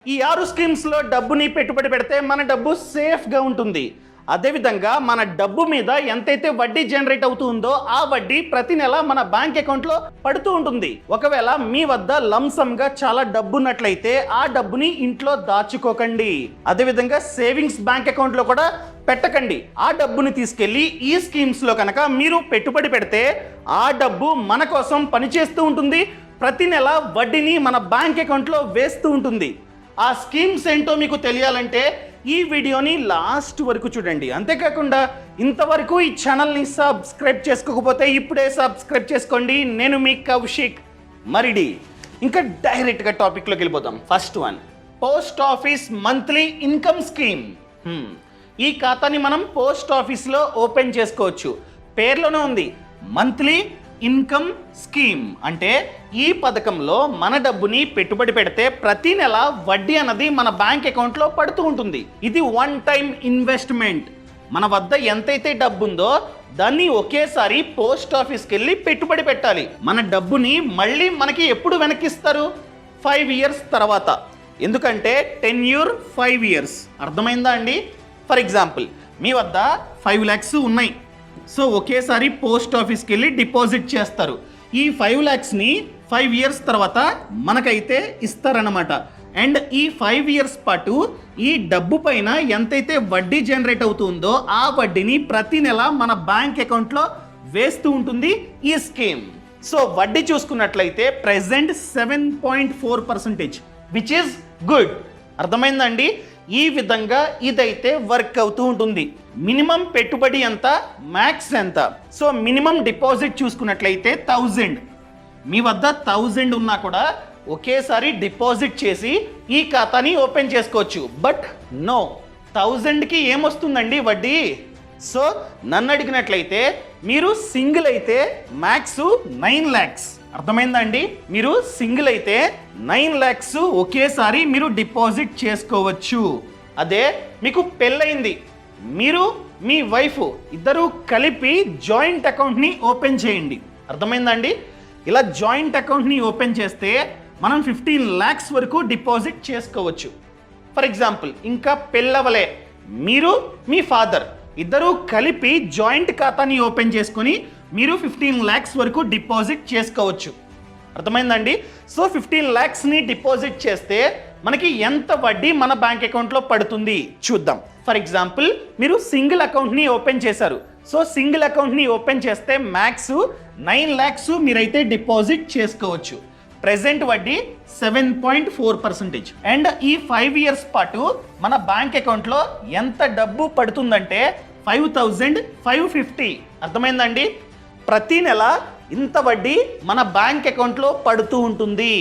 ఈ 6 స్కీమ్స్ లో డబ్బుని పెట్టుబడి పెడితే మన డబ్బు సేఫ్ గా ఉంటుంది. అదేవిధంగా మన డబ్బు మీద ఎంతైతే వడ్డీ జనరేట్ అవుతుందో ఆ వడ్డీ ప్రతి నెల మన బ్యాంక్ అకౌంట్ లో పడుతూ ఉంటుంది. ఒకవేళ మీ వద్ద లంసమ్ గా చాలా డబ్బు ఉన్నట్లయితే ఆ డబ్బుని ఇంట్లో దాచుకోకండి. అదేవిధంగా సేవింగ్స్ బ్యాంక్ అకౌంట్ లో కూడా పెట్టకండి. ఆ డబ్బుని తీసుకెళ్లి ఈ స్కీమ్స్ లో కనుక మీరు పెట్టుబడి పెడితే ఆ డబ్బు మన కోసం పనిచేస్తూ ఉంటుంది. ప్రతి నెల వడ్డీని మన బ్యాంక్ అకౌంట్ లో వేస్తూ ఉంటుంది. ఆ స్కీమ్స్ ఏంటో మీకు తెలియాలంటే ఈ వీడియోని లాస్ట్ వరకు చూడండి. అంతేకాకుండా ఇంతవరకు ఈ ఛానల్ని సబ్స్క్రైబ్ చేసుకోకపోతే ఇప్పుడే సబ్స్క్రైబ్ చేసుకోండి. నేను మీ కౌశిక్ మరిడి. ఇంకా డైరెక్ట్గా టాపిక్లోకి వెళ్ళిపోతాం. First one, post office monthly income scheme. ఈ ఖాతాని మనం పోస్ట్ ఆఫీస్లో ఓపెన్ చేసుకోవచ్చు. పేర్లోనే ఉంది మంత్లీ ఇన్కమ్ స్కీమ్. అంటే ఈ పథకంలో మన డబ్బుని పెట్టుబడి పెడితే ప్రతి నెల వడ్డీ అన్నది మన బ్యాంక్ అకౌంట్లో పడుతూ ఉంటుంది. ఇది వన్ టైం ఇన్వెస్ట్మెంట్. మన వద్ద ఎంతైతే డబ్బు ఉందో దాన్ని ఒకేసారి పోస్ట్ ఆఫీస్కి వెళ్ళి పెట్టుబడి పెట్టాలి. మన డబ్బుని మళ్ళీ మనకి ఎప్పుడు వెనక్కిస్తారు? 5 ఇయర్స్ తర్వాత. ఎందుకంటే టెన్యూర్ 5 ఇయర్స్. అర్థమైందా అండి? ఫర్ ఎగ్జాంపుల్ మీ వద్ద 5 lakhs ఉన్నాయి. సో ఒకేసారి పోస్ట్ ఆఫీస్కి వెళ్ళి డిపాజిట్ చేస్తారు. ఈ 5 lakhsని 5 ఇయర్స్ తర్వాత మనకైతే ఇస్తారన్నమాట. అండ్ ఈ 5 ఇయర్స్ పాటు ఈ డబ్బు పైన ఎంతైతే వడ్డీ జనరేట్ అవుతుందో ఆ వడ్డీని ప్రతి నెల మన బ్యాంక్ అకౌంట్లో వేస్తూ ఉంటుంది ఈ స్కీమ్. సో వడ్డీ చూసుకున్నట్లయితే ప్రెసెంట్ 7.4%, విచ్ ఈస్ గుడ్. అర్థమైందండి? ఈ విధంగా ఇదైతే వర్క్ అవుతూ ఉంటుంది. మినిమం పెట్టుబడి ఎంత, మ్యాక్స్ ఎంత? సో మినిమం డిపాజిట్ చూసుకున్నట్లయితే 1000. మీ వద్ద 1000 ఉన్నా కూడా ఒకేసారి డిపాజిట్ చేసి ఈ ఖాతాని ఓపెన్ చేసుకోవచ్చు. బట్ నో, 1000కి ఏమొస్తుందండి వడ్డీ? సో నన్ను అడిగినట్లయితే మీరు సింగిల్ అయితే మ్యాక్స్ 9 lakhs. అర్థమైందండి? మీరు సింగిల్ అయితే 9 lakhs ఒకేసారి మీరు డిపాజిట్ చేసుకోవచ్చు. అదే మీకు పెళ్ళయింది, మీరు మీ వైఫ్ ఇద్దరు కలిపి జాయింట్ అకౌంట్ని ఓపెన్ చేయండి. అర్థమైందండి? ఇలా జాయింట్ అకౌంట్ని ఓపెన్ చేస్తే మనం 15 lakhs వరకు డిపాజిట్ చేసుకోవచ్చు. ఫర్ ఎగ్జాంపుల్ ఇంకా పెళ్ళవలే, మీరు మీ ఫాదర్ ఇద్దరు కలిపి జాయింట్ ఖాతాని ఓపెన్ చేసుకొని మీరు 15 lakhs వరకు డిపాజిట్ చేసుకోవచ్చు. అర్థమైందండి? సో 15 lakhsని డిపాజిట్ చేస్తే మనకి ఎంత వడ్డీ మన బ్యాంక్ అకౌంట్లో పడుతుంది చూద్దాం. ఫర్ ఎగ్జాంపుల్ మీరు సింగిల్ అకౌంట్ని ఓపెన్ చేశారు. సో సింగిల్ అకౌంట్ని ఓపెన్ చేస్తే మ్యాక్స్ 9 lakhs మీరైతే డిపాజిట్ చేసుకోవచ్చు. ప్రెసెంట్ వడ్డీ 7.4%. అండ్ ఈ 5 ఇయర్స్ పాటు మన బ్యాంక్ అకౌంట్లో ఎంత డబ్బు పడుతుందంటే 5550. అర్థమైందండి? ప్రతి నెల ఇంత వడ్డీ మన బ్యాంక్ అకౌంట్లో పడుతూ ఉంటుంది.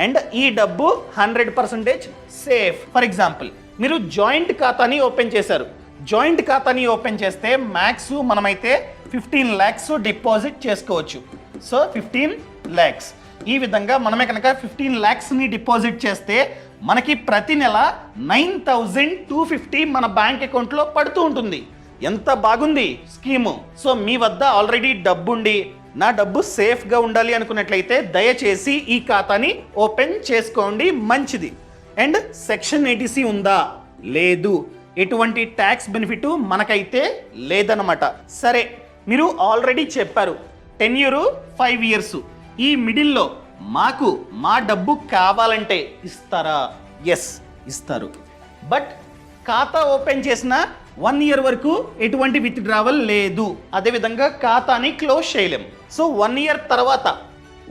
అండ్ ఈ డబ్బు 100% సేఫ్. ఫర్ ఎగ్జాంపుల్ మీరు జాయింట్ ఖాతాని ఓపెన్ చేశారు. జాయింట్ ఖాతాని ఓపెన్ చేస్తే మ్యాక్స్ మనమైతే 15 lakhs డిపాజిట్ చేసుకోవచ్చు. So 15 lakhs. ఈ విధంగా మనమే కనుక 15 lakhsని డిపాజిట్ చేస్తే మనకి ప్రతి నెల 9250 మన బ్యాంక్ అకౌంట్లో పడుతూ ఉంటుంది. ఎంత బాగుంది స్కీము. సో మీ వద్ద ఆల్రెడీ డబ్బుండి నా డబ్బు సేఫ్గా ఉండాలి అనుకున్నట్లయితే దయచేసి ఈ ఖాతాని ఓపెన్ చేసుకోండి, మంచిది. అండ్ సెక్షన్ 80C ఉందా? లేదు. ఎటువంటి ట్యాక్స్ బెనిఫిట్ మనకైతే లేదన్నమాట. సరే, మీరు ఆల్రెడీ చెప్పారు టెన్యూరు 5 ఇయర్స్. ఈ మిడిల్లో మాకు మా డబ్బు కావాలంటే ఇస్తారా? ఎస్, ఇస్తారు. బట్ ఖాతా ఓపెన్ చేసిన 1 year వరకు ఎటువంటి విత్డ్రావల్ లేదు. అదేవిధంగా ఖాతాని క్లోజ్ చేయలేం. సో 1 year తర్వాత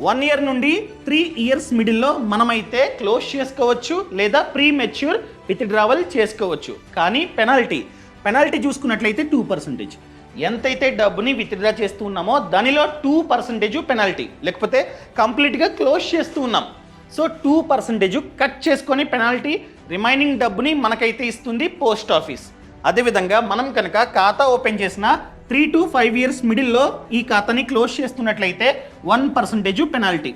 1 year నుండి 3 years మిడిల్లో మనమైతే క్లోజ్ చేసుకోవచ్చు లేదా ప్రీ మెచ్యూర్ విత్డ్రావల్ చేసుకోవచ్చు. కానీ పెనాల్టీ చూసుకున్నట్లయితే 2%. ఎంతైతే డబ్బుని విత్డ్రా చేస్తూ ఉన్నామో దానిలో 2% పెనాల్టీ, లేకపోతే కంప్లీట్గా క్లోజ్ చేస్తూ ఉన్నాం. సో 2% కట్ చేసుకొని పెనాల్టీ రిమైనింగ్ డబ్బుని మనకైతే ఇస్తుంది పోస్ట్ ఆఫీస్. అదేవిధంగా మనం కనుక ఖాతా ఓపెన్ చేసిన 3 to 5 years మిడిల్లో ఈ ఖాతాని క్లోజ్ చేస్తున్నట్లయితే 1% పెనాల్టీ.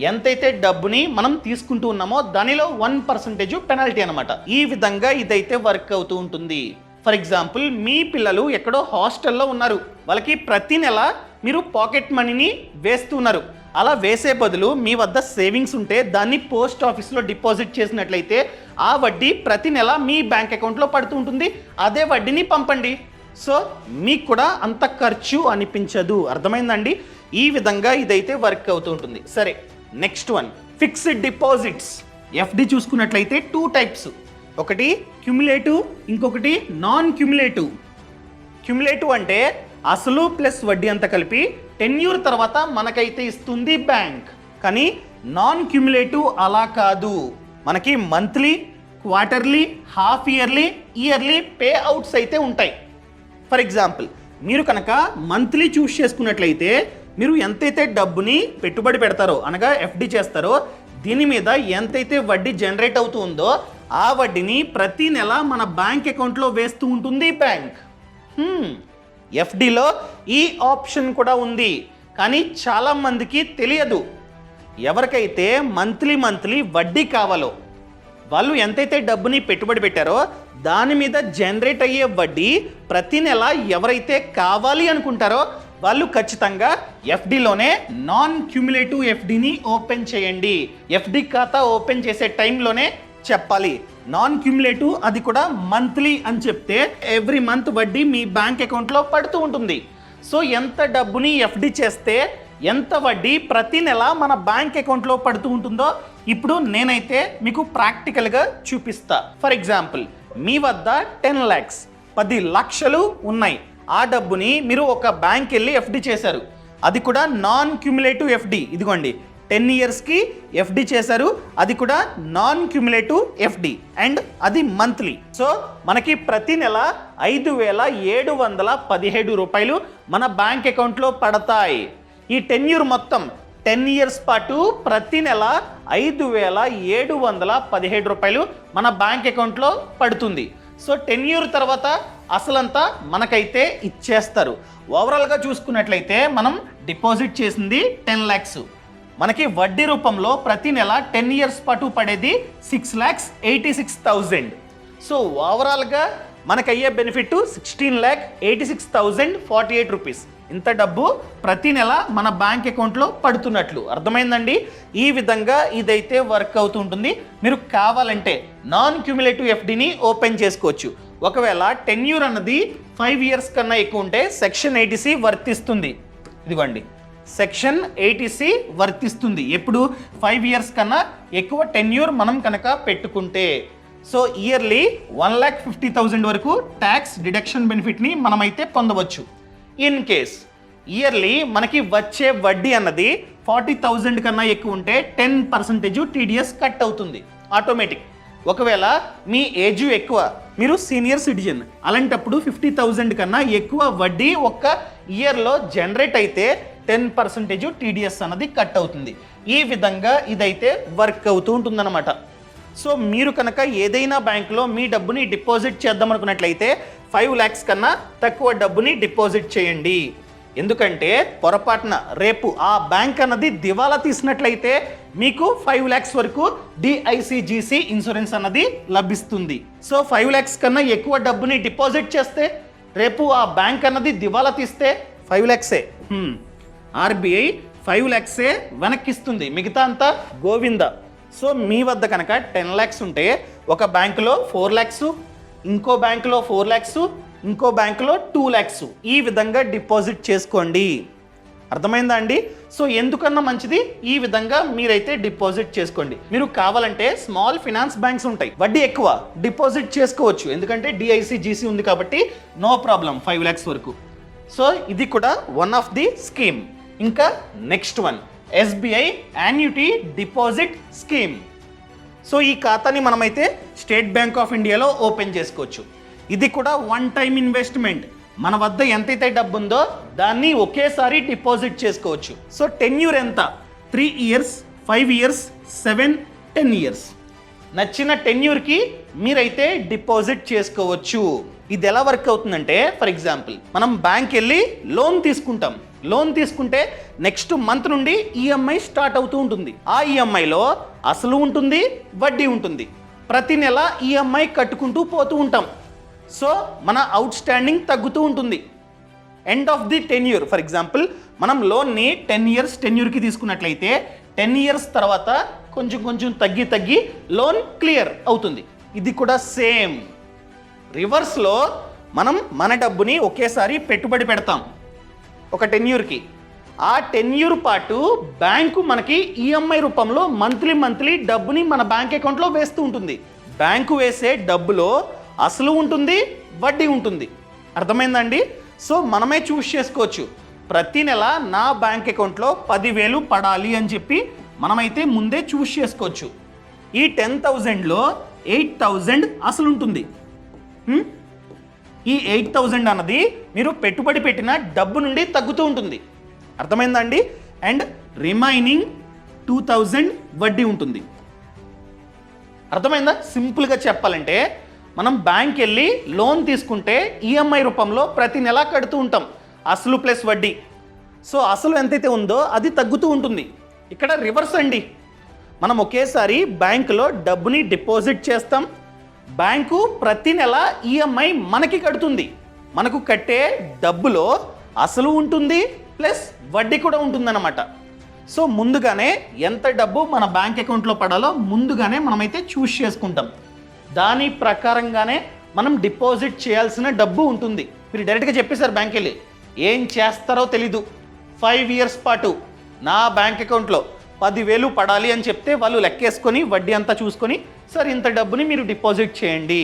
ఎంతైతే డబ్బుని మనం తీసుకుంటూ ఉన్నామో దానిలో 1% పెనాల్టీ అనమాట. ఈ విధంగా ఇదైతే వర్క్ అవుతూ ఉంటుంది. ఫర్ ఎగ్జాంపుల్ మీ పిల్లలు ఎక్కడో హాస్టల్లో ఉన్నారు. వాళ్ళకి ప్రతి నెల మీరు పాకెట్ మనీని వేస్తున్నారు. అలా వేసే బదులు మీ వద్ద సేవింగ్స్ ఉంటే దాన్ని పోస్ట్ ఆఫీస్లో డిపాజిట్ చేసినట్లయితే ఆ వడ్డీ ప్రతి నెల మీ బ్యాంక్ అకౌంట్లో పడుతూ ఉంటుంది. అదే వడ్డీని పంపండి. సో మీకు కూడా అంత ఖర్చు అనిపించదు. అర్థమైందండి? ఈ విధంగా ఇదైతే వర్క్ అవుతూ ఉంటుంది. సరే, next one fixed deposits. FD చూసుకున్నట్లయితే 2 టైప్స్. ఒకటి క్యుములేటివ్, ఇంకొకటి నాన్ క్యుములేటివ్. క్యుములేటివ్ అంటే అసలు ప్లస్ వడ్డీ అంతా కలిపి టెన్యూర్ తర్వాత మనకైతే ఇస్తుంది బ్యాంక్. కానీ నాన్ క్యుములేటివ్ అలా కాదు. మనకి monthly, quarterly, half yearly, yearly pay outs అయితే ఉంటాయి. ఫర్ ఎగ్జాంపుల్, మీరు కనుక మంత్లీ చూస్ చేసుకున్నట్లయితే మీరు ఎంతైతే డబ్బుని పెట్టుబడి పెడతారో అనగా ఎఫ్డి చేస్తారో దీని మీద ఎంతైతే వడ్డీ జనరేట్ అవుతుందో ఆ వడ్డీని ప్రతి నెల మన బ్యాంక్ అకౌంట్లో వేస్తూ ఉంటుంది బ్యాంక్. ఎఫ్డిలో ఈ ఆప్షన్ కూడా ఉంది, కానీ చాలామందికి తెలియదు. ఎవరికైతే మంత్లీ వడ్డీ కావాలో వాళ్ళు ఎంతైతే డబ్బుని పెట్టుబడి పెట్టారో దాని మీద జనరేట్ అయ్యే వడ్డీ ప్రతి నెల ఎవరైతే కావాలి అనుకుంటారో వాళ్ళు ఖచ్చితంగా ఎఫ్డిలోనే నాన్ క్యుములేటివ్ ఎఫ్డిని ఓపెన్ చేయండి. ఎఫ్డి ఖాతా ఓపెన్ చేసే టైంలోనే చెప్పాలి నాన్ క్యుములేటివ్, అది కూడా మంత్లీ అని చెప్తే ఎవ్రీ మంత్ వడ్డీ మీ బ్యాంక్ అకౌంట్లో పడుతూ ఉంటుంది. సో ఎంత డబ్బుని ఎఫ్డి చేస్తే ఎంత వడ్డీ ప్రతి నెల మన బ్యాంక్ అకౌంట్లో పడుతూ ఉంటుందో ఇప్పుడు నేనైతే మీకు ప్రాక్టికల్గా చూపిస్తా. ఫర్ ఎగ్జాంపుల్, మీ వద్ద 10 lakhs 10 లక్షలు ఉన్నాయి. ఆ డబ్బుని మీరు ఒక బ్యాంక్ వెళ్ళి ఎఫ్డి చేశారు. అది కూడా నాన్ క్యుములేటివ్ ఎఫ్డి. ఇదిగోండి 10 yearsకి ఎఫ్డి చేశారు. అది కూడా నాన్ క్యుములేటివ్ ఎఫ్డి అండ్ అది మంత్లీ. సో మనకి ప్రతి నెల 5,717 రూపాయలు మన బ్యాంక్ అకౌంట్లో పడతాయి. ఈ టెన్యూర్ మొత్తం 10 years పాటు ప్రతి నెల 5,717 రూపాయలు మన బ్యాంక్ అకౌంట్లో పడుతుంది. సో టెన్యూర్ తర్వాత అసలంతా మనకైతే ఇచ్చేస్తారు. ఓవరాల్గా చూసుకున్నట్లయితే మనం డిపాజిట్ చేసింది 10 lakhs. మనకి వడ్డీ రూపంలో ప్రతి నెల 10 years పాటు పడేది 6,86,000. సో ఓవరాల్గా మనకయ్యే బెనిఫిట్ 16,86,048 రూపీస్. ఇంత డబ్బు ప్రతి నెల మన బ్యాంక్ అకౌంట్లో పడుతున్నట్లు. అర్థమైందండి? ఈ విధంగా ఇదైతే వర్క్ అవుతుంటుంది. మీరు కావాలంటే నాన్ క్యుములేటివ్ ఎఫ్డిని ఓపెన్ చేసుకోవచ్చు. ఒకవేళ టెన్యూర్ అన్నది 5 years కన్నా ఎక్కువ ఉంటే సెక్షన్ 80C వర్తిస్తుంది. ఇదిగోండి, సెక్షన్ 80C వర్తిస్తుంది. ఎప్పుడు 5 years కన్నా ఎక్కువ టెన్యూర్ మనం కనుక పెట్టుకుంటే. సో ఇయర్లీ 1,50,000 వరకు ట్యాక్స్ డిడక్షన్ బెనిఫిట్ని మనమైతే పొందవచ్చు. ఇన్ కేస్ ఇయర్లీ మనకి వచ్చే వడ్డీ అన్నది 40,000 కన్నా ఎక్కువ ఉంటే 10% TDS కట్ అవుతుంది ఆటోమేటిక్. ఒకవేళ మీ ఏజ్ ఎక్కువ, మీరు సీనియర్ సిటిజన్, అలాంటప్పుడు 50,000 కన్నా ఎక్కువ వడ్డీ ఒక్క ఇయర్లో జనరేట్ అయితే 10% TDS అన్నది కట్ అవుతుంది. ఈ విధంగా ఇదైతే వర్క్ అవుతూ ఉంటుందన్నమాట. సో మీరు కనుక ఏదైనా బ్యాంకులో మీ డబ్బుని డిపాజిట్ చేద్దాం అనుకున్నట్లయితే 5 lakhs కన్నా తక్కువ డబ్బుని డిపాజిట్ చేయండి. ఎందుకంటే పొరపాటున రేపు ఆ బ్యాంక్ అన్నది దివాలా తీసినట్లయితే మీకు 5 lakhs వరకు DICGC ఇన్సూరెన్స్ అన్నది లభిస్తుంది. సో 5 lakhs కన్నా ఎక్కువ డబ్బుని డిపాజిట్ చేస్తే రేపు ఆ బ్యాంక్ అన్నది దివాలా తీస్తే 5 lakhs RBI 5 lakhs వెనక్కిస్తుంది, మిగతా అంతా గోవింద. సో మీ వద్ద కనుక 10 lakhs ఉంటే ఒక బ్యాంకులో 4 lakhs, ఇంకో బ్యాంకులో 4 lakhs, ఇంకో బ్యాంకులో 2 lakhs ఈ విధంగా డిపాజిట్ చేసుకోండి. అర్థమైందా అండి? సో ఎందుకన్నా మంచిది ఈ విధంగా మీరైతే డిపాజిట్ చేసుకోండి. మీరు కావాలంటే స్మాల్ ఫినాన్స్ బ్యాంక్స్ ఉంటాయి, వడ్డీ ఎక్కువ, డిపాజిట్ చేసుకోవచ్చు. ఎందుకంటే DICGC ఉంది కాబట్టి నో ప్రాబ్లం 5 lakhs వరకు. సో ఇది కూడా వన్ ఆఫ్ ది స్కీమ్. ఇంకా next one SBI annuity deposit scheme. So ఈ ఖాతాని మనమైతే స్టేట్ బ్యాంక్ ఆఫ్ ఇండియాలో ఓపెన్ చేసుకోవచ్చు. ఇది కూడా వన్ టైం ఇన్వెస్ట్మెంట్. మన వద్ద ఎంతైతే డబ్బు ఉందో దాన్ని ఒకేసారి డిపాజిట్ చేసుకోవచ్చు. సో టెన్యూర్ ఎంత? 3 years, 5 years, 7, 10 years. నచ్చిన టెన్యూర్కి మీరైతే డిపాజిట్ చేసుకోవచ్చు. ఇది ఎలా వర్క్ అవుతుందంటే, ఫర్ ఎగ్జాంపుల్ మనం బ్యాంక్ వెళ్ళి లోన్ తీసుకుంటాం. లోన్ తీసుకుంటే నెక్స్ట్ మంత్ నుండి EMI స్టార్ట్ అవుతూ ఉంటుంది. ఆ EMIలో అసలు ఉంటుంది, వడ్డీ ఉంటుంది. ప్రతి నెల EMI కట్టుకుంటూ పోతూ ఉంటాం. సో మన అవుట్ స్టాండింగ్ తగ్గుతూ ఉంటుంది. End of the tenure, for example మనం లోన్ని 10 years టెన్యూర్కి తీసుకున్నట్లయితే 10 years తర్వాత కొంచెం తగ్గి లోన్ క్లియర్ అవుతుంది. ఇది కూడా సేమ్. రివర్స్లో మనం మన డబ్బుని ఒకేసారి పెట్టుబడి పెడతాం ఒక టెన్యూర్కి. ఆ టెన్యూర్ పాటు బ్యాంకు మనకి ఈఎంఐ రూపంలో మంత్లీ డబ్బుని మన బ్యాంక్ అకౌంట్లో వేస్తూ ఉంటుంది. బ్యాంకు వేసే డబ్బులో అసలు ఉంటుంది, వడ్డీ ఉంటుంది. అర్థమైందండి? సో మనమే చూస్ చేసుకోవచ్చు. ప్రతి నెల నా బ్యాంక్ అకౌంట్లో 10,000 పడాలి అని చెప్పి మనమైతే ముందే చూస్ చేసుకోవచ్చు. ఈ 10,000లో 8,000 అసలు ఉంటుంది. ఈ 8,000 అన్నది మీరు పెట్టుబడి పెట్టిన డబ్బు నుండి తగ్గుతూ ఉంటుంది. అర్థమైందండి? అండ్ రిమైనింగ్ 2,000 వడ్డీ ఉంటుంది. అర్థమైందా? సింపుల్గా చెప్పాలంటే మనం బ్యాంక్ వెళ్ళి లోన్ తీసుకుంటే ఈఎంఐ రూపంలో ప్రతి నెల కడుతూ ఉంటాం, అసలు ప్లస్ వడ్డీ. సో అసలు ఎంతైతే ఉందో అది తగ్గుతూ ఉంటుంది. ఇక్కడ రివర్స్ అండి. మనం ఒకేసారి బ్యాంకులో డబ్బుని డిపాజిట్ చేస్తాం, బ్యాంకు ప్రతి నెల ఈఎంఐ మనకి కడుతుంది. మనకు కట్టే డబ్బులో అసలు ఉంటుంది ప్లస్ వడ్డీ కూడా ఉంటుందన్నమాట. సో ముందుగానే ఎంత డబ్బు మన బ్యాంక్ అకౌంట్లో పడాలో ముందుగానే మనమైతే చూస్ చేసుకుంటాం. దాని ప్రకారంగానే మనం డిపాజిట్ చేయాల్సిన డబ్బు ఉంటుంది. మీరు డైరెక్ట్గా చెప్పేశారు బ్యాంక్ వెళ్ళి, ఏం చేస్తారో తెలీదు. 5 years పాటు నా బ్యాంక్ అకౌంట్లో 10,000 పడాలి అని చెప్తే వాళ్ళు లెక్కేసుకొని వడ్డీ అంతా చూసుకొని సార్ ఇంత డబ్బుని మీరు డిపాజిట్ చేయండి.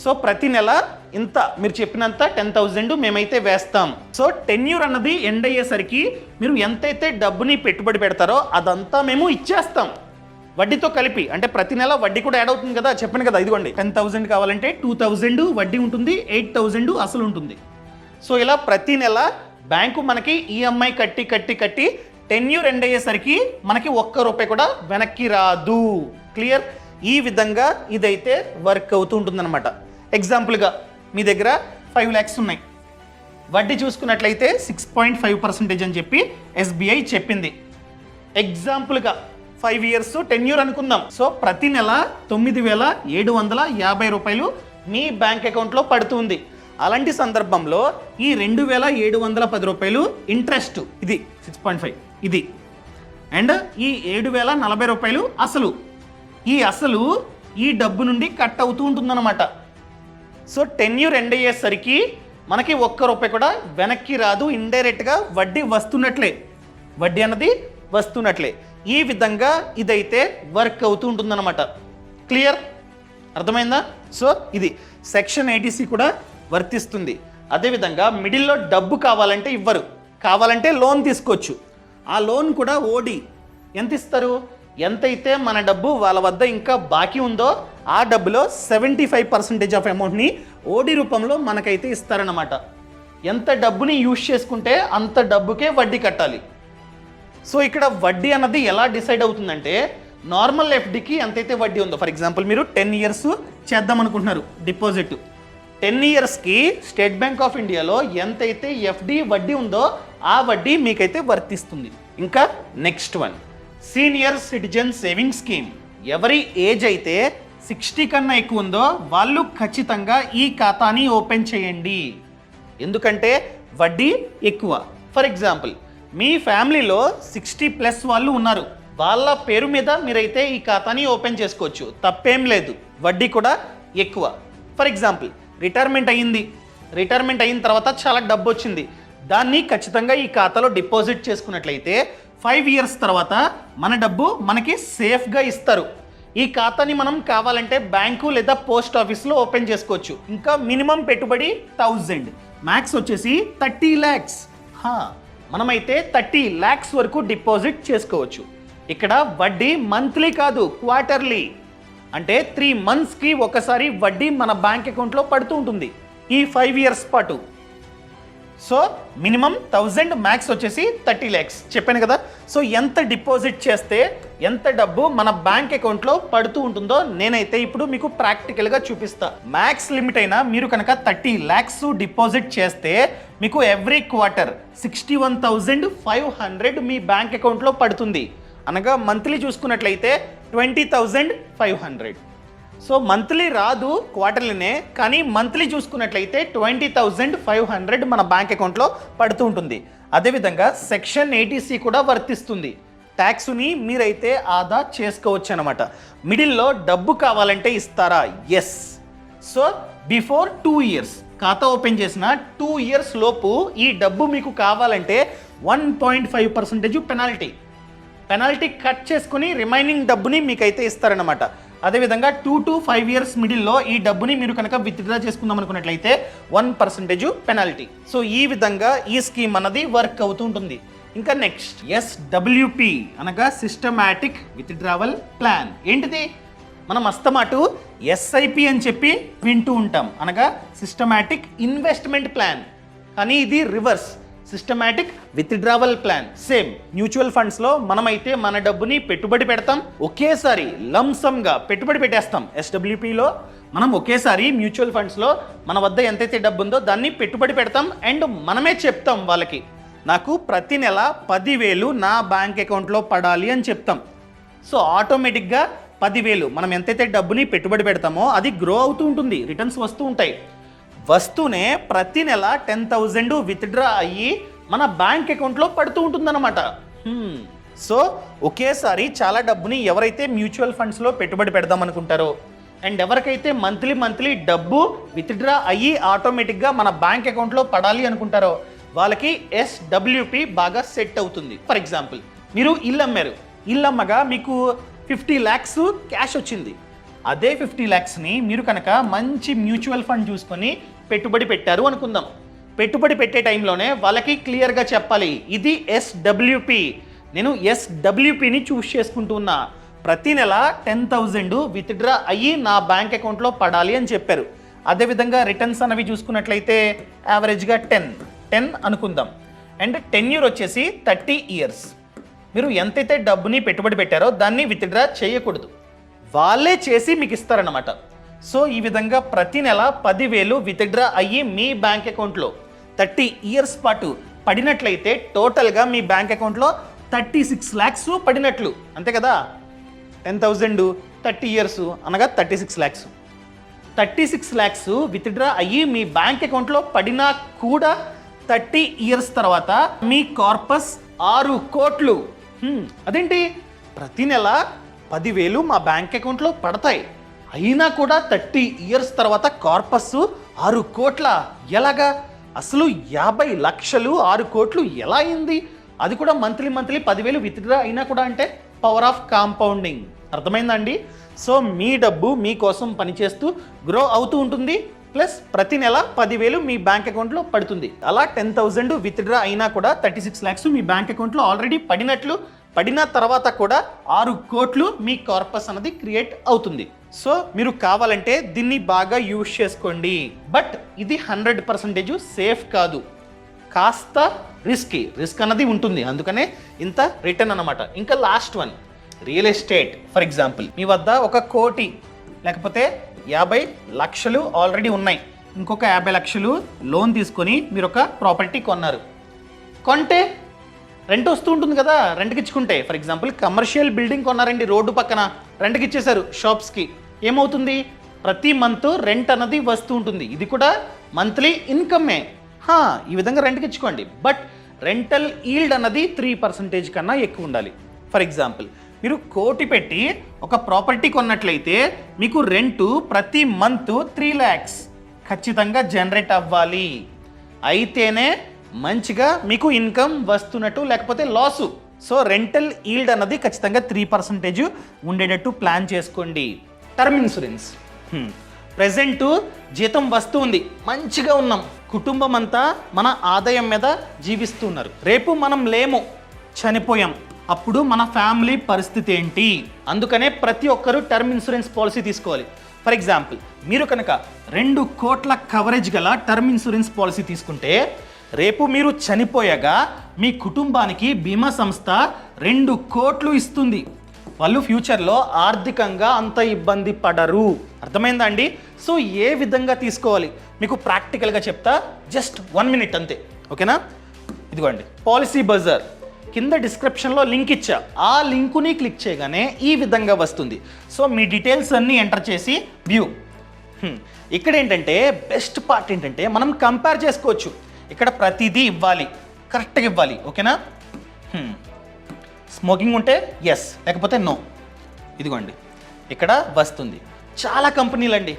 సో ప్రతి నెల ఇంత మీరు చెప్పినంత 10,000 మేమైతే వేస్తాం. సో టెన్యూర్ అన్నది ఎండ్ అయ్యేసరికి మీరు ఎంతైతే డబ్బుని పెట్టుబడి పెడతారో అదంతా మేము ఇచ్చేస్తాం వడ్డీతో కలిపి. అంటే ప్రతి నెల వడ్డీ కూడా యాడ్ అవుతుంది కదా, చెప్పాను కదా. ఇదిగోండి 10,000 కావాలంటే 2,000 వడ్డీ ఉంటుంది, 8,000 అసలు ఉంటుంది. సో ఇలా ప్రతి నెల బ్యాంకు మనకి ఈఎంఐ కట్టి టెన్యూర్ ఎండ్ అయ్యేసరికి మనకి ₹1 కూడా వెనక్కి రాదు. క్లియర్? ఈ విధంగా ఇదైతే వర్క్ అవుతూ ఉంటుందన్నమాట. ఎగ్జాంపుల్గా మీ దగ్గర 5 lakhs ఉన్నాయి, వడ్డీ చూసుకున్నట్లయితే 6.5% అని చెప్పి ఎస్బీఐ చెప్పింది. ఎగ్జాంపుల్గా 5 years టెన్యూర్ అనుకుందాం. సో ప్రతి నెల ₹9,750 మీ బ్యాంక్ అకౌంట్లో పడుతుంది. అలాంటి సందర్భంలో ఈ ₹2,710 ఇంట్రెస్ట్, ఇది 6.5 ఇది, అండ్ ఈ ₹7,040 అసలు. ఈ అసలు ఈ డబ్బు నుండి కట్ అవుతూ ఉంటుందన్నమాట. సో టెన్యూర్ ఎండ్ అయ్యేసరికి మనకి ₹1 కూడా వెనక్కి రాదు. ఇండైరెక్ట్గా వడ్డీ వస్తున్నట్లే, వడ్డీ అన్నది వస్తున్నట్లే. ఈ విధంగా ఇదైతే వర్క్ అవుతూ ఉంటుందన్నమాట. క్లియర్? అర్థమైందా? సో ఇది సెక్షన్ 80C కూడా వర్తిస్తుంది. అదేవిధంగా మిడిల్లో డబ్బు కావాలంటే ఇవ్వరు, కావాలంటే లోన్ తీసుకోవచ్చు. ఆ లోన్ కూడా ఓడి ఎంత ఇస్తారు? ఎంతైతే మన డబ్బు వాళ్ళ వద్ద ఇంకా బాకీ ఉందో ఆ డబ్బులో 75% ఆఫ్ అమౌంట్ని ఓడి రూపంలో మనకైతే ఇస్తారన్నమాట. ఎంత డబ్బుని యూజ్ చేసుకుంటే అంత డబ్బుకే వడ్డీ కట్టాలి. సో ఇక్కడ వడ్డీ అన్నది ఎలా డిసైడ్ అవుతుందంటే, నార్మల్ ఎఫ్డీకి ఎంతైతే వడ్డీ ఉందో, ఫర్ ఎగ్జాంపుల్ మీరు 10 years చేద్దాం అనుకుంటున్నారు డిపాజిట్, 10 yearsకి స్టేట్ బ్యాంక్ ఆఫ్ ఇండియాలో ఎంతైతే ఎఫ్డీ వడ్డీ ఉందో ఆ వడ్డీ మీకైతే వర్తిస్తుంది. ఇంకా next one, senior citizen saving scheme. ఎవరి ఏజ్ అయితే 60 కన్నా ఎక్కువ ఉందో వాళ్ళు ఖచ్చితంగా ఈ ఖాతాని ఓపెన్ చేయండి. ఎందుకంటే వడ్డీ ఎక్కువ. ఫర్ ఎగ్జాంపుల్ మీ ఫ్యామిలీలో 60+ వాళ్ళు ఉన్నారు, వాళ్ళ పేరు మీద మీరైతే ఈ ఖాతాని ఓపెన్ చేసుకోవచ్చు, తప్పేం లేదు. వడ్డీ కూడా ఎక్కువ. ఫర్ ఎగ్జాంపుల్ రిటైర్మెంట్ అయిన తర్వాత చాలా డబ్బు వచ్చింది, దాన్ని ఖచ్చితంగా ఈ ఖాతాలో డిపాజిట్ చేసుకున్నట్లయితే 5 years తర్వాత మన డబ్బు మనకి సేఫ్గా ఇస్తారు. ఈ ఖాతాని మనం కావాలంటే బ్యాంకు లేదా పోస్ట్ ఆఫీస్లో ఓపెన్ చేసుకోవచ్చు. ఇంకా మినిమం పెట్టుబడి 1000, మ్యాక్స్ వచ్చేసి 30 lakhs. మనమైతే 30 lakhs వరకు డిపాజిట్ చేసుకోవచ్చు. ఇక్కడ వడ్డీ మంత్లీ కాదు, క్వార్టర్లీ. అంటే 3 monthsకి ఒకసారి వడ్డీ మన బ్యాంక్ అకౌంట్లో పడుతూ ఉంటుంది ఈ 5 years పాటు. సో మినిమం 1000, మ్యాక్స్ వచ్చేసి 30 lakhs చెప్పాను కదా. సో ఎంత డిపాజిట్ చేస్తే ఎంత డబ్బు మన బ్యాంక్ అకౌంట్లో పడుతూ ఉంటుందో నేనైతే ఇప్పుడు మీకు ప్రాక్టికల్గా చూపిస్తా. మ్యాక్స్ లిమిట్ అయినా మీరు కనుక 30 lakhs డిపాజిట్ చేస్తే మీకు ఎవ్రీ క్వార్టర్ 61,500 మీ బ్యాంక్ అకౌంట్లో పడుతుంది. అనగా మంత్లీ చూసుకున్నట్లయితే 20,500. సో మంత్లీ రాదు, క్వార్టర్లీనే, కానీ మంత్లీ చూసుకున్నట్లయితే 20,500 మన బ్యాంక్ అకౌంట్లో పడుతూ ఉంటుంది. అదేవిధంగా సెక్షన్ 80C కూడా వర్తిస్తుంది. ట్యాక్స్ని మీరైతే ఆదా చేసుకోవచ్చు అనమాట. మిడిల్లో డబ్బు కావాలంటే ఇస్తారా? ఎస్. సో బిఫోర్ 2 years ఖాతా ఓపెన్ చేసిన 2 years లోపు ఈ డబ్బు మీకు కావాలంటే 1.5% పెనాల్టీ కట్ చేసుకుని రిమైనింగ్ డబ్బుని మీకైతే ఇస్తారనమాట. అదేవిధంగా 2 to 5 years మిడిల్లో ఈ డబ్బుని మీరు కనుక విత్డ్రా చేసుకుందాం అనుకున్నట్లయితే 1% పెనాల్టీ. సో ఈ విధంగా ఈ స్కీమ్ అన్నది వర్క్ అవుతూ ఉంటుంది. ఇంకా నెక్స్ట్ SWP అనగా సిస్టమాటిక్ విత్డ్రావల్ ప్లాన్. ఏంటిది? మనం అస్తమాటు SIP అని చెప్పి వింటూ ఉంటాం, అనగా సిస్టమాటిక్ ఇన్వెస్ట్మెంట్ ప్లాన్. కానీ ఇది reverse, systematic withdrawal plan. Same mutual ఫండ్స్లో మనమైతే మన డబ్బుని పెట్టుబడి పెడతాం, ఒకేసారి లంసమ్గా పెట్టుబడి పెట్టేస్తాం. SWPలో మనం ఒకేసారి మ్యూచువల్ ఫండ్స్లో మన వద్ద ఎంతైతే డబ్బు ఉందో దాన్ని పెట్టుబడి పెడతాం అండ్ మనమే చెప్తాం వాళ్ళకి, నాకు ప్రతి నెల 10,000 నా బ్యాంక్ అకౌంట్లో పడాలి అని చెప్తాం. సో ఆటోమేటిక్గా 10,000 మనం ఎంతైతే డబ్బుని పెట్టుబడి పెడతామో అది గ్రో అవుతూ ఉంటుంది, రిటర్న్స్ వస్తూ ఉంటాయి. వస్తూనే ప్రతి నెల 10,000 విత్డ్రా అయ్యి మన బ్యాంక్ అకౌంట్లో పడుతూ ఉంటుందన్నమాట. సో ఒకేసారి చాలా డబ్బుని ఎవరైతే మ్యూచువల్ ఫండ్స్లో పెట్టుబడి పెడదాం అనుకుంటారో అండ్ ఎవరికైతే మంత్లీ డబ్బు విత్డ్రా అయ్యి ఆటోమేటిక్గా మన బ్యాంక్ అకౌంట్లో పడాలి అనుకుంటారో వాళ్ళకి SWP బాగా సెట్ అవుతుంది. ఫర్ ఎగ్జాంపుల్, మీరు ఇల్లు అమ్మారు, ఇల్లు అమ్మగా మీకు 50 lakhs క్యాష్ వచ్చింది. అదే 50 lakhsని మీరు కనుక మంచి మ్యూచువల్ ఫండ్ చూసుకొని పెట్టుబడి పెట్టారు అనుకుందాం. పెట్టుబడి పెట్టే టైంలోనే వాళ్ళకి క్లియర్గా చెప్పాలి, ఇది SWP, నేను SWPని చూస్ చేసుకుంటున్నా, ప్రతి నెల 10,000 విత్డ్రా అయ్యి నా బ్యాంక్ అకౌంట్లో పడాలి అని చెప్పారు. అదేవిధంగా రిటర్న్స్ అనేవి చూసుకున్నట్లయితే యావరేజ్గా 10 అనుకుందాం. అండ్ టెన్యూర్ వచ్చేసి 30 years. మీరు ఎంతైతే డబ్బుని పెట్టుబడి పెట్టారో దాన్ని విత్డ్రా చేయకూడదు, వాళ్ళే చేసి మీకు ఇస్తారన్నమాట. సో ఈ విధంగా ప్రతి నెల 10,000 విత్డ్రా అయ్యి మీ బ్యాంక్ అకౌంట్లో 30 years పాటు పడినట్లయితే టోటల్గా మీ బ్యాంక్ అకౌంట్లో 36 lakhs పడినట్లు, అంతే కదా. 10,000 30 years అనగా 36 lakhs. 36 lakhs విత్డ్రా అయ్యి మీ బ్యాంక్ అకౌంట్లో పడినా కూడా 30 years తర్వాత మీ కార్పస్ 6 కోట్లు. అదేంటి, ప్రతి నెల 10,000 మా బ్యాంక్ అకౌంట్లో పడతాయి, అయినా కూడా 30 years తర్వాత కార్పస్ 6 కోట్ల? ఎలాగా? అసలు 50 లక్షలు 6 కోట్లు ఎలా అయింది? అది కూడా మంత్లీ 10,000 విత్డ్రా అయినా కూడా. అంటే పవర్ ఆఫ్ కాంపౌండింగ్. అర్థమైందండి? సో మీ డబ్బు మీకోసం పనిచేస్తూ గ్రో అవుతూ ఉంటుంది, ప్లస్ ప్రతి నెల 10,000 మీ బ్యాంక్ అకౌంట్లో పడుతుంది. అలా 10,000 విత్డ్రా అయినా కూడా 36 lakhs మీ బ్యాంక్ అకౌంట్లో ఆల్రెడీ పడినట్లు. పడిన తర్వాత కూడా 6 కోట్లు మీ కార్పస్ అన్నది క్రియేట్ అవుతుంది. సో మీరు కావాలంటే దీన్ని బాగా యూజ్ చేసుకోండి. బట్ ఇది 100% సేఫ్ కాదు, కాస్త రిస్క్ అన్నది ఉంటుంది, అందుకనే ఇంత రిటర్న్ అన్నమాట. ఇంకా last one, real estate. For example, మీ వద్ద 1 కోటి లేకపోతే 50 లక్షలు ఆల్రెడీ ఉన్నాయి, ఇంకొక 50 లక్షలు లోన్ తీసుకొని మీరు ఒక ప్రాపర్టీ కొన్నారు. కొంటే రెంట్ వస్తూ ఉంటుంది కదా, రెంట్కి ఇచ్చుకుంటే. ఫర్ ఎగ్జాంపుల్, కమర్షియల్ బిల్డింగ్ కొన్నారండి, రోడ్డు పక్కన రెంట్కి ఇచ్చేశారు షాప్స్కి. ఏమవుతుంది? ప్రతి మంత్ రెంట్ అన్నది వస్తూ ఉంటుంది, ఇది కూడా మంత్లీ ఇన్కమ్మే. ఈ విధంగా రెంట్కి ఇచ్చుకోండి. బట్ రెంటల్ ఈల్డ్ అన్నది 3% కన్నా ఎక్కువ ఉండాలి. ఫర్ ఎగ్జాంపుల్, మీరు 1 కోటి పెట్టి ఒక ప్రాపర్టీ కొన్నట్లయితే మీకు రెంటు ప్రతి మంత్ 3 lakhs ఖచ్చితంగా జనరేట్ అవ్వాలి. అయితేనే మంచిగా మీకు ఇన్కమ్ వస్తున్నట్టు, లేకపోతే లాసు. సో రెంటల్ ఈల్డ్ అన్నది ఖచ్చితంగా 3% ఉండేటట్టు ప్లాన్ చేసుకోండి. Term insurance. ప్రెజెంట్ జీతం వస్తుంది, మంచిగా ఉన్నాం, కుటుంబం అంతా మన ఆదాయం మీద జీవిస్తున్నారు. రేపు మనం లేము, చనిపోయాం, అప్పుడు మన ఫ్యామిలీ పరిస్థితి ఏంటి? అందుకనే ప్రతి ఒక్కరూ టర్మ్ ఇన్సూరెన్స్ పాలసీ తీసుకోవాలి. ఫర్ ఎగ్జాంపుల్, మీరు కనుక 2 కోట్ల కవరేజ్ గల టర్మ్ ఇన్సూరెన్స్ పాలసీ తీసుకుంటే రేపు మీరు చనిపోయాగా మీ కుటుంబానికి బీమా సంస్థ 2 కోట్లు ఇస్తుంది. వాళ్ళు ఫ్యూచర్లో ఆర్థికంగా అంత ఇబ్బంది పడరు. అర్థమైందా అండి? సో ఏ విధంగా తీసుకోవాలి మీకు ప్రాక్టికల్గా చెప్తా, జస్ట్ 1 minute అంతే, ఓకేనా? ఇదిగోండి, పాలసీ బజార్ కింద డిస్క్రిప్షన్లో లింక్ ఇచ్చా, ఆ లింకుని క్లిక్ చేయగానే ఈ విధంగా వస్తుంది. సో మీ డీటెయిల్స్ అన్నీ ఎంటర్ చేసి వ్యూ. ఇక్కడ ఏంటంటే బెస్ట్ పార్ట్ ఏంటంటే మనం కంపేర్ చేసుకోవచ్చు. ఇక్కడ ప్రతిదీ ఇవ్వాలి, కరెక్ట్గా ఇవ్వాలి, ఓకేనా? స్మోకింగ్ ఉంటే ఎస్, లేకపోతే నో. ఇదిగోండి ఇక్కడ వస్తుంది. చాలా కంపెనీలు అండి,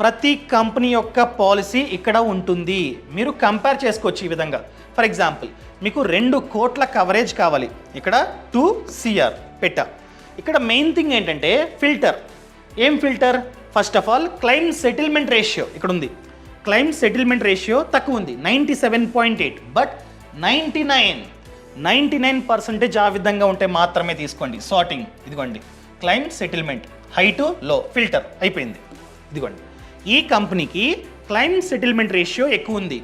ప్రతి కంపెనీ యొక్క పాలసీ ఇక్కడ ఉంటుంది. మీరు కంపేర్ చేసుకోవచ్చు ఈ విధంగా. ఫర్ ఎగ్జాంపుల్ మీకు 2 కోట్ల కవరేజ్ కావాలి, ఇక్కడ 2 CR పెట్టా. ఇక్కడ మెయిన్ థింగ్ ఏంటంటే ఫిల్టర్. ఏం filter? First of all claim settlement ratio ఇక్కడ ఉంది. క్లెయిమ్ సెటిల్మెంట్ రేషియో తక్కువ ఉంది 97.8, బట్ 99% ఆ విధంగా ఉంటే మాత్రమే తీసుకోండి. సార్టింగ్ ఇదిగోండి, క్లెయిమ్ సెటిల్మెంట్ హై టు లో, ఫిల్టర్ అయిపోయింది. ఇదిగోండి ఈ కంపెనీకి క్లెయిమ్ సెటిల్మెంట్ రేషియో ఎక్కువ ఉంది,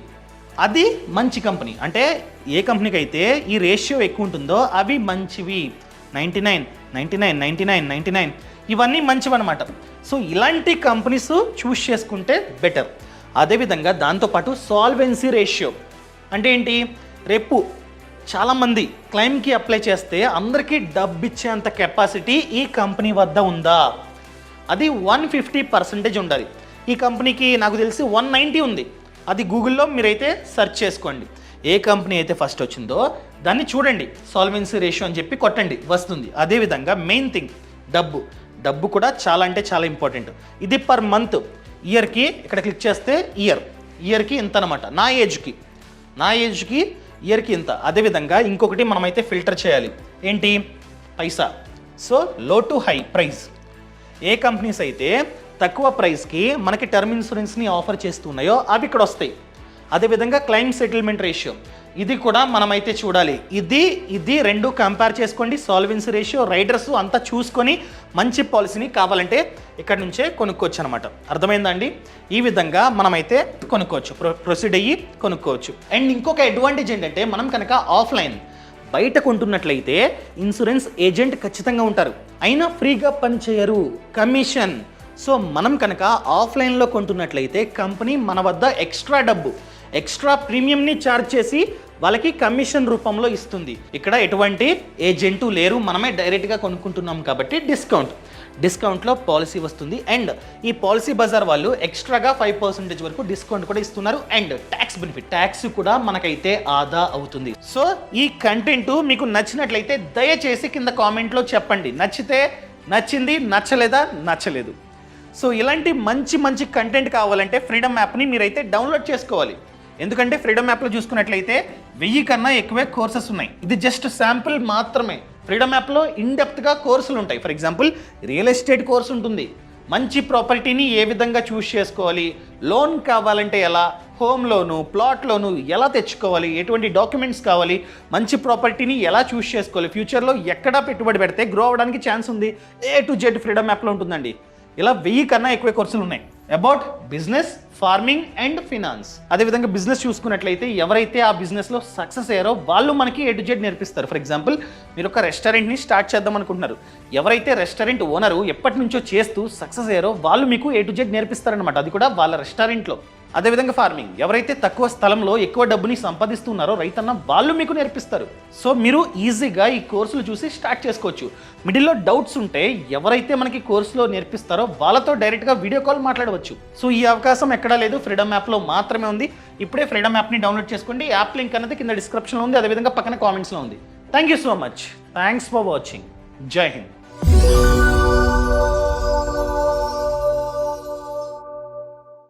అది మంచి కంపెనీ. అంటే ఏ కంపెనీకి అయితే ఈ రేషియో ఎక్కువ ఉంటుందో అవి మంచివి. 99, 99, 99, 99 ఇవన్నీ మంచివన్నమాట. సో ఇలాంటి కంపెనీస్ చూస్ చేసుకుంటే బెటర్. అదేవిధంగా దాంతోపాటు సాల్వెన్సీ రేషియో అంటే ఏంటి? రేపు చాలామంది క్లెయిమ్కి అప్లై చేస్తే అందరికీ డబ్బు ఇచ్చేంత కెపాసిటీ ఈ కంపెనీ వద్ద ఉందా? అది 150% ఉండాలి. ఈ కంపెనీకి నాకు తెలిసి 190 ఉంది. అది గూగుల్లో మీరైతే సెర్చ్ చేసుకోండి. ఏ కంపెనీ అయితే ఫస్ట్ వచ్చిందో దాన్ని చూడండి, సాల్వెన్సీ రేషియో అని చెప్పి కొట్టండి, వస్తుంది. అదేవిధంగా మెయిన్ థింగ్ డబ్బు కూడా చాలా అంటే చాలా ఇంపార్టెంట్. ఇది పర్ మంత్, ఇయర్కి ఇక్కడ క్లిక్ చేస్తే ఇయర్కి ఇంత అనమాట. నా ఏజ్కి ఇయర్కి ఇంత. అదేవిధంగా ఇంకొకటి మనమైతే ఫిల్టర్ చేయాలి, ఏంటి? పైసా. సో లో to high price. A companies అయితే తక్కువ ప్రైస్కి మనకి టర్మ్ ఇన్సూరెన్స్ని ఆఫర్ చేస్తున్నాయో అవి ఇక్కడ వస్తాయి. అదేవిధంగా క్లెయిమ్ సెటిల్మెంట్ రేషియో ఇది కూడా మనమైతే చూడాలి. ఇది 2 కంపేర్ చేసుకోండి. సాల్వెన్సీ రేషియో, రైడర్స్ అంతా చూసుకొని మంచి పాలసీని కావాలంటే ఇక్కడ నుంచే కొనుక్కోవచ్చు అనమాట. అర్థమైందా అండి? ఈ విధంగా మనమైతే కొనుక్కోవచ్చు, ప్రొసీడ్ అయ్యి కొనుక్కోవచ్చు. అండ్ ఇంకొక అడ్వాంటేజ్ ఏంటంటే మనం కనుక ఆఫ్లైన్ బయట కొంటున్నట్లయితే ఇన్సూరెన్స్ ఏజెంట్ ఖచ్చితంగా ఉంటారు, అయినా ఫ్రీగా పనిచేయరు, కమిషన్. సో మనం కనుక ఆఫ్లైన్లో కొంటున్నట్లయితే కంపెనీ మన వద్ద ఎక్స్ట్రా ప్రీమియంని ఛార్జ్ చేసి వాళ్ళకి కమిషన్ రూపంలో ఇస్తుంది. ఇక్కడ ఎటువంటి ఏజెంటు లేరు, మనమే డైరెక్ట్గా కొనుక్కుంటున్నాం కాబట్టి డిస్కౌంట్లో పాలసీ వస్తుంది. అండ్ ఈ పాలసీ బజార్ వాళ్ళు ఎక్స్ట్రాగా 5% వరకు డిస్కౌంట్ కూడా ఇస్తున్నారు. అండ్ ట్యాక్స్ బెనిఫిట్, ట్యాక్స్ కూడా మనకైతే ఆదా అవుతుంది. సో ఈ కంటెంట్ మీకు నచ్చినట్లయితే దయచేసి కింద కామెంట్లో చెప్పండి. నచ్చింది, నచ్చలేదు. సో ఇలాంటి మంచి కంటెంట్ కావాలంటే ఫ్రీడమ్ యాప్ని మీరైతే డౌన్లోడ్ చేసుకోవాలి. ఎందుకంటే ఫ్రీడమ్ యాప్లో చూసుకున్నట్లయితే 1000 కన్నా ఎక్కువే కోర్సెస్ ఉన్నాయి. ఇది జస్ట్ శాంపుల్ మాత్రమే. ఫ్రీడమ్ యాప్లో ఇన్డెప్త్గా కోర్సులు ఉంటాయి. For example real estate course ఉంటుంది, మంచి ప్రాపర్టీని ఏ విధంగా చూస్ చేసుకోవాలి, లోన్ కావాలంటే ఎలా, హోమ్ లోను, ప్లాట్ లోను ఎలా తెచ్చుకోవాలి, ఎటువంటి డాక్యుమెంట్స్ కావాలి, మంచి ప్రాపర్టీని ఎలా చూస్ చేసుకోవాలి, ఫ్యూచర్లో ఎక్కడ పెట్టుబడి పెడితే గ్రో అవ్వడానికి ఛాన్స్ ఉంది, A to Z ఫ్రీడమ్ యాప్లో ఉంటుందండి. ఇలా 1000 కన్నా ఎక్కువ కోర్సులు ఉన్నాయి about business, farming and finance. అదేవిధంగా బిజినెస్ చూసుకున్నట్లయితే ఎవరైతే ఆ బిజినెస్లో సక్సెస్ అయ్యారో వాళ్ళు మనకి A to Z నేర్పిస్తారు. ఫర్ ఎగ్జాంపుల్ మీరు ఒక రెస్టారెంట్ని స్టార్ట్ చేద్దాం అనుకుంటున్నారు, ఎవరైతే రెస్టారెంట్ ఓనరు ఎప్పటి నుంచో చేస్తూ సక్సెస్ అయ్యారో వాళ్ళు మీకు A to Z నేర్పిస్తారనమాట, అది కూడా వాళ్ళ రెస్టారెంట్లో. అదేవిధంగా ఫార్మింగ్, ఎవరైతే తక్కువ స్థలంలో ఎక్కువ డబ్బుని సంపాదిస్తున్నారో రైతన్న వాళ్ళు మీకు నేర్పిస్తారు. సో మీరు ఈజీగా ఈ కోర్సులు చూసి స్టార్ట్ చేసుకోవచ్చు. మిడిల్లో డౌట్స్ ఉంటే ఎవరైతే మనకి కోర్సులో నేర్పిస్తారో వాళ్ళతో డైరెక్ట్గా వీడియో కాల్ మాట్లాడవచ్చు. సో ఈ అవకాశం ఎక్కడా లేదు, ఫ్రీడమ్ యాప్లో మాత్రమే ఉంది. ఇప్పుడే ఫ్రీడమ్ యాప్ని డౌన్లోడ్ చేసుకోండి. యాప్ లింక్ అనేది కింద డిస్క్రిప్షన్లో ఉంది, అదేవిధంగా పక్కన కామెంట్స్లో ఉంది. Thank you so much. Thanks for watching. జై హింద్.